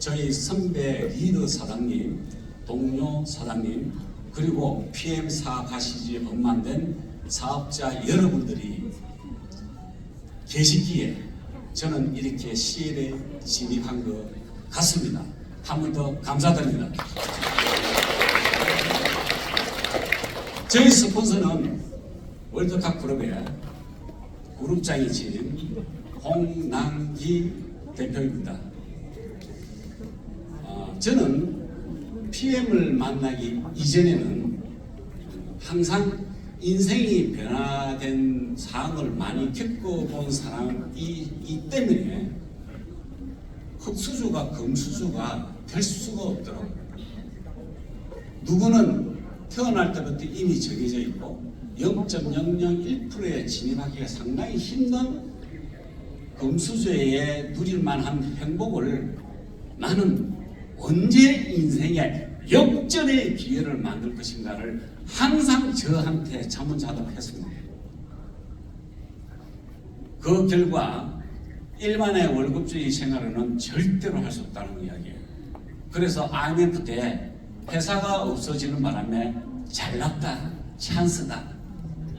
저희 선배 리더 사장님, 동료 사장님, 그리고 PM사 가시지 억만된 사업자 여러분들이 계시기에 저는 이렇게 CL에 진입한 것 같습니다. 한 번 더 감사드립니다. 저희 스폰서는 월드컵 그룹의 그룹장이 지닌 홍남기 대표입니다. 저는 PM을 만나기 이전에는 항상 인생이 변화된 사항을 많이 겪어본 사람이기 때문에 흑수저가 금수저가 될 수가 없더라고요. 누구는 태어날 때부터 이미 정해져 있고 0.001%에 진입하기가 상당히 힘든 금수저에 누릴 만한 행복을 나는 언제 인생에 역전의 기회를 만들 것인가를 항상 저한테 자문자답했습니다. 그 결과 일반의 월급주의 생활은 절대로 할 수 없다는 이야기예요. 그래서 IMF 때 회사가 없어지는 바람에 잘났다, 찬스다,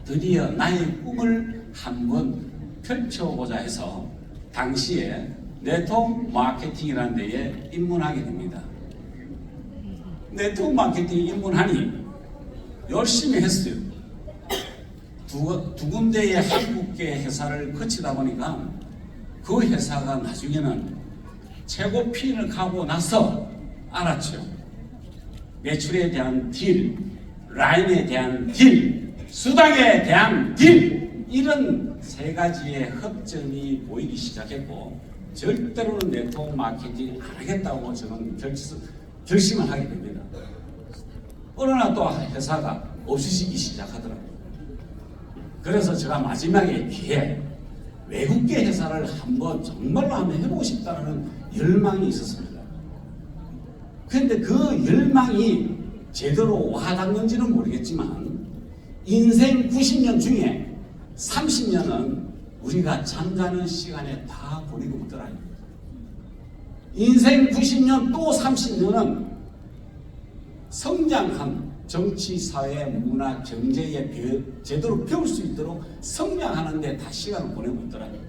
드디어 나의 꿈을 한번 펼쳐보자 해서 당시에 네트워크 마케팅이라는 데에 입문하게 됩니다. 네트워크 마케팅 입문하니 열심히 했어요. 두 군데의 한국계 회사를 거치다 보니까 그 회사가 나중에는 최고 핀을 가고 나서 알았죠. 매출에 대한 딜, 라인에 대한 딜, 수당에 대한 딜, 이런 세 가지의 허점이 보이기 시작했고 절대로는 네트워크 마케팅 안 하겠다고 저는 결심을 하게 됩니다. 어느 날 또 회사가 없어지기 시작하더라고요. 그래서 제가 마지막에 기회 외국계 회사를 정말로 한번 해보고 싶다는 열망이 있었습니다. 그런데 그 열망이 제대로 와닿는지는 모르겠지만 인생 90년 중에 30년은 우리가 잠자는 시간에 다 보내고 있더라고요. 인생 90년 또 30년은 성장한 정치, 사회, 문화, 경제에 제대로 배울 수 있도록 성장하는 데 다 시간을 보내고 있더라고요.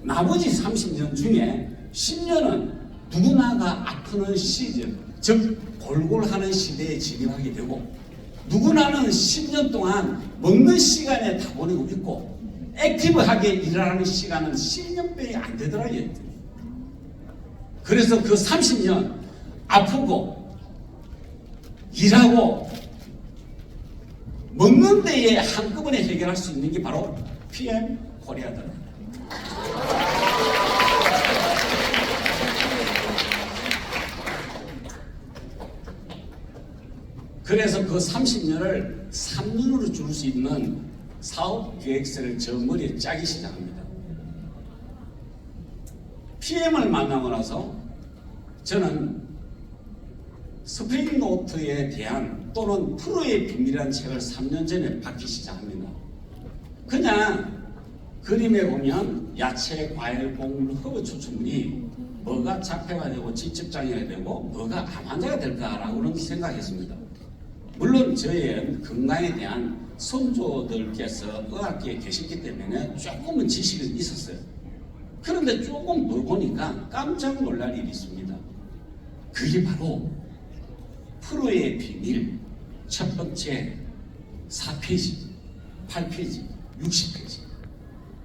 나머지 30년 중에 10년은 누구나가 아프는 시즌, 즉 골골하는 시대에 진입하게 되고 누구나는 10년 동안 먹는 시간에 다 보내고 있고 액티브하게 일하는 시간은 10년밖에 안 되더라고요. 그래서 그 30년 아프고 일하고 먹는 데에 한꺼번에 해결할 수 있는 게 바로 PM 코리아더라. 그래서 그 30년을 3년으로 줄 수 있는 사업 계획서를 저 머리에 짜기 시작합니다. PM을 만나고 나서 저는 스프링 노트에 대한 또는 프로의 비밀이라는 책을 3년 전에 받기 시작합니다. 그냥 그림에 보면 야채, 과일, 곡물, 허브 추출물이 뭐가 잡혀가 되고 지적장애가 되고 뭐가 암 환자가 될까라고는 생각했습니다. 물론 저의 건강에 대한 선조들께서 의학계에 계셨기 때문에 조금은 지식은 있었어요. 그런데 조금 더 보니까 깜짝 놀랄 일이 있습니다. 그게 바로 프로의 비밀 첫 번째 4페이지, 8페이지, 60페이지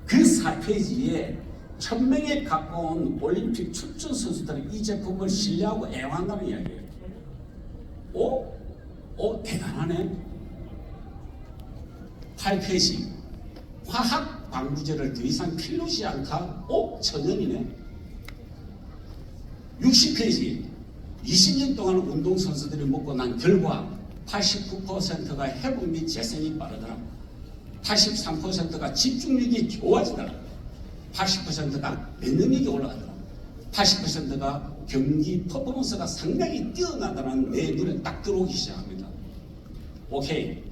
그 4페이지에 1000명에 가까운 올림픽 출전 선수들이 이 제품을 신뢰하고 애용한다는 이야기예요. 대단하네. 8페이지 화학 방부제를 더 이상 필요시 않다. 천연이네. 60페이지 20년 동안 운동선수들이 먹고 난 결과 89%가 회복 및 재생이 빠르더라. 83%가 집중력이 좋아지더라. 80%가 면역력이 올라가더라. 80%가 경기 퍼포먼스가 상당히 뛰어나다는 내 눈에 딱 들어오기 시작합니다. 오케이,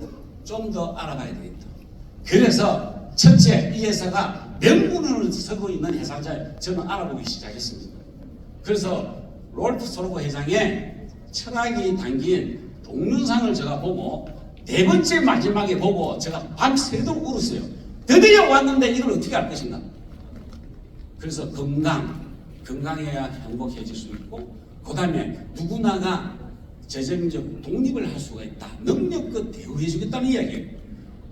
좀 더 알아봐야 되겠다. 그래서 첫째, 이 회사가 명분을 쓰고 있는 회사자 저는 알아보기 시작했습니다. 그래서 롤프 소로고 회장의 철학이 담긴 동영상을 제가 보고 네 번째 마지막에 보고 제가 밤새도록 울었어요. 드디어 왔는데 이걸 어떻게 할 것인가. 그래서 건강해야 행복해질 수 있고, 그 다음에 누구나가 재정적 독립을 할 수가 있다. 능력껏 대우해주겠다는 이야기예요.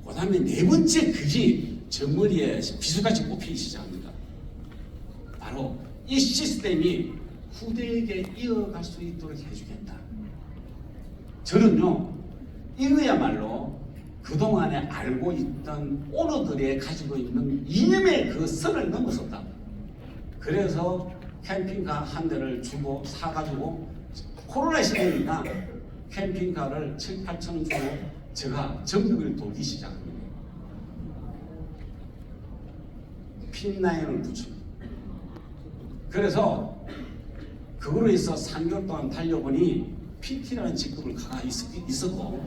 그 다음에 네 번째 글이 저 머리에 비수같이 꼽히기 시작합니다. 바로 이 시스템이 후대에게 이어갈 수 있도록 해주겠다. 저는요, 이거야말로 그동안에 알고 있던 오너들이 가지고 있는 이념의 그 선을 넘어섰다. 그래서 캠핑카 한 대를 주고 사가지고 코로나 시대니까 캠핑카를 7, 8천 원 주고 제가 전국을 돌기 시작합니다. 핀라인을 붙입니다. 그래서 그거로 해서 3개월 동안 달려보니 PT라는 직급을 가 있었고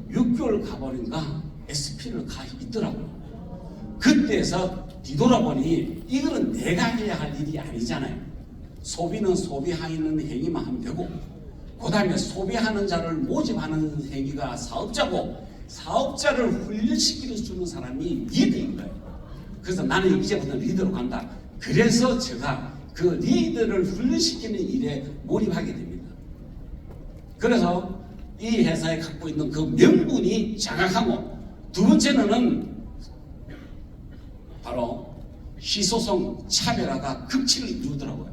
6개월 가보니까 SP를 가 있더라고요. 그때서 뒤돌아보니 이거는 내가 해야 할 일이 아니잖아요. 소비는 소비하는 행위만 하면 되고, 그 다음에 소비하는 자를 모집하는 행위가 사업자고, 사업자를 훈련시켜 주는 사람이 리더인 거예요. 그래서 나는 이제부터 리더로 간다. 그래서 제가 그 리더를 훈련시키는 일에 몰입하게 됩니다. 그래서 이 회사에 갖고 있는 그 명분이 장악하고, 두 번째는 바로 희소성 차별화가 극치를 이루더라고요.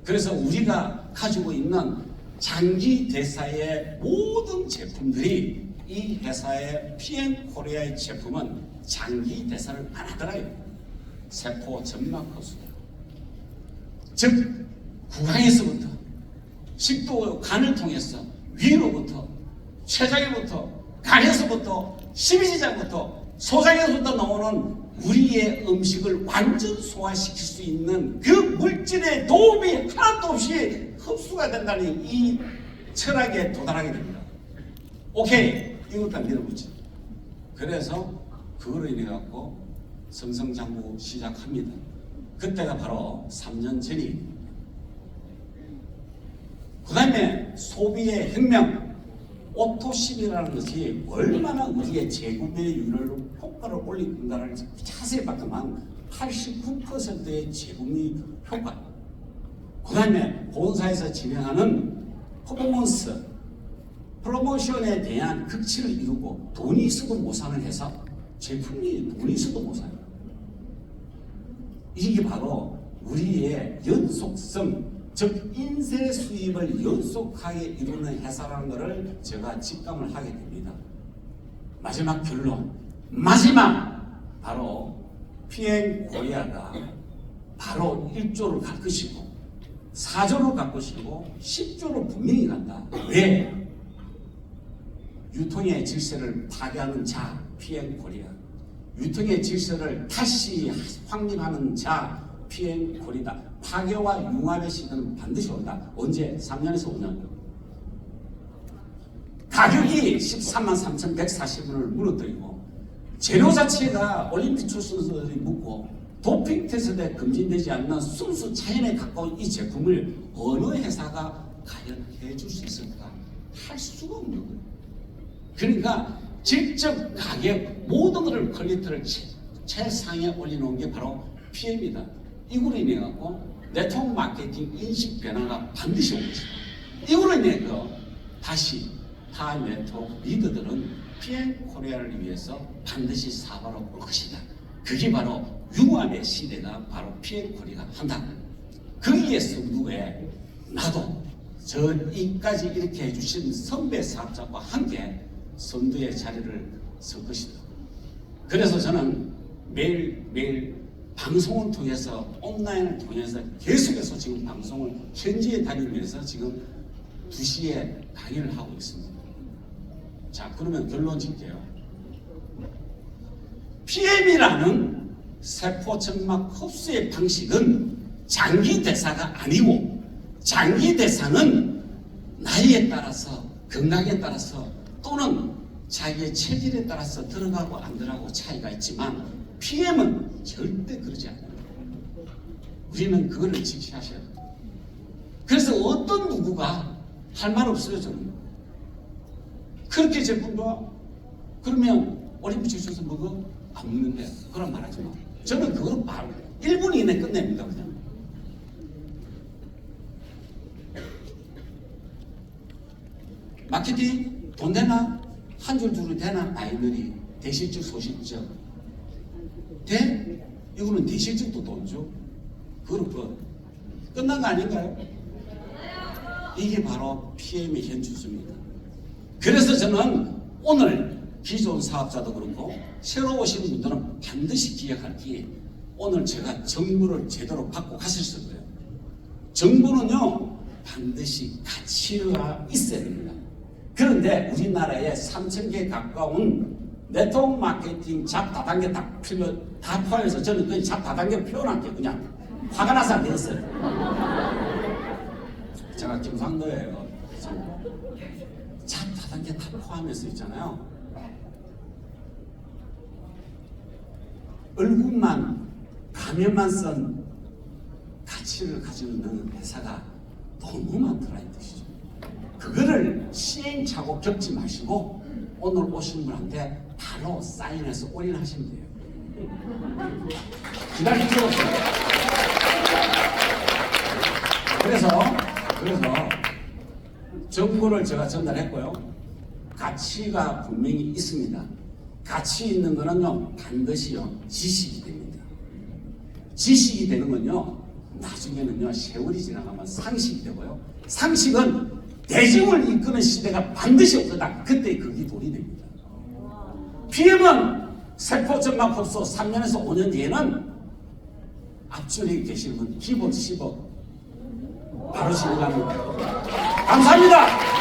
그래서 우리가 가지고 있는 장기 대사의 모든 제품들이 이 회사의 PM-코리아의 제품은 장기 대사를 안 하더라고요. 세포 점막 흡수, 즉 구강에서부터 식도 간을 통해서 위로부터 췌장에부터 간에서부터 십이지장부터 소장에서부터 나오는 우리의 음식을 완전 소화시킬 수 있는 그 물질의 도움이 하나도 없이 흡수가 된다는 이 철학에 도달하게 됩니다. 오케이, 이것도 믿어보지. 그래서 그거로 인해 갖고 성성장구 시작합니다. 그때가 바로 3년 전이. 그 다음에 소비의 혁명, 오토십이라는 것이 얼마나 우리의 재구매율을 효과를 올린다를 자세히 봤더만 89%의 재구매 효과. 그 다음에 본사에서 진행하는 퍼포먼스, 프로모션에 대한 극치를 이루고 돈이 있어도 못 사는 회사, 제품이 돈이 있어도 못 사요. 이게 바로 우리의 연속성, 즉 인쇄 수입을 연속하게 이루는 회사라는 것을 제가 직감을 하게 됩니다. 마지막 결론, 바로 PM-코리아가 바로 1조를 갈 것이고 4조를 갈 것이고 10조를 분명히 간다. 왜? 유통의 질서를 파괴하는 자 PM-코리아, 유통의 질서를 다시 확립하는 자 PM-코리아, 파괴와 융합의 시대는 반드시 온다. 언제? 3년에서 5년. 가격이 13만 3,140원을 무너뜨리고 재료 자체가 올림픽 출신들이 묻고 도핑 테스트에 금지되지 않는 순수 자연에 가까운 이 제품을 어느 회사가 과연 해줄 수 있을까? 할 수가 없는 거예요. 그러니까 직접 가격, 모든 것을 퀄리티를 최상에 올려놓은 게 바로 PM이다. 이거로 인해 갖고 네트워크 마케팅 인식 변화가 반드시 올 것이다. 이거로 인해 다시 타 네트워크 리더들은 PM-코리아를 위해서 반드시 사과로 올 것이다. 그게 바로 융합의 시대가 바로 PM-코리아가 한다. 거기에 선두에 나도 저이까지 이렇게 해주신 선배 사업자와 함께 선두의 자리를 설 것이다. 그래서 저는 매일매일 방송을 통해서, 온라인을 통해서 계속해서 지금 방송을 현지에 다니면서 지금 2시에 강의를 하고 있습니다. 자, 그러면 결론 짓게요. PM이라는 세포 점막 흡수의 방식은 장기 대사가 아니고, 장기 대사는 나이에 따라서, 건강에 따라서, 또는 자기의 체질에 따라서 들어가고 안 들어가고 차이가 있지만 PM은 절대 그러지 않아요. 우리는 그거를 지켜야 돼요. 그래서 어떤 누구가 할 말 없어요. 저는 그렇게 제품 좋아? 그러면 올림픽 주셔서 먹어? 안 먹는데 그런 말 하지 마. 저는 그걸 바로 1분 이내 끝냅니다. 그냥 마케팅 돈 되나? 한 줄 두줄 되나? 바이너리 대실적 소실적 돼? 이거는 대실적도 돈죠. 그룹은 끝난 거 아닌가요? 이게 바로 PM의 현주소입니다. 그래서 저는 오늘 기존 사업자도 그렇고 새로 오시는 분들은 반드시 기억할 게 오늘 제가 정보를 제대로 받고 가셨을 거예요. 정보는요 반드시 가치가 있어야 됩니다. 그런데 우리나라에 3,000개 가까운 네트워크 마케팅 잡 다단계 다 포함해서 저는 그냥 잡 다단계 표현할게요. 그냥 화가 나서 안 되겠어요. 제가 경상도예요. 잡 다단계 다 포함해서 있잖아요. 얼굴만 가면만 쓴 가치를 가지고 있는 회사가 너무 많더라 이 뜻이죠. 그거를 시행착오 겪지 마시고 오늘 오신 분한테 바로 사인해서 올인하시면 돼요. 기다릴 필요 없어요. 그래서 정보를 제가 전달했고요. 가치가 분명히 있습니다. 가치 있는 거는요 반드시요 지식이 됩니다. 지식이 되는 건요 나중에는요 세월이 지나가면 상식이 되고요. 상식은 대중을 이끄는 시대가 반드시 올 거다. 그때 그게 돈이 됩니다. PM은 세포 점막 흡수 3년에서 5년 뒤에는 앞줄에 계시는 분 기본 10억 바로 진행합니다. 감사합니다.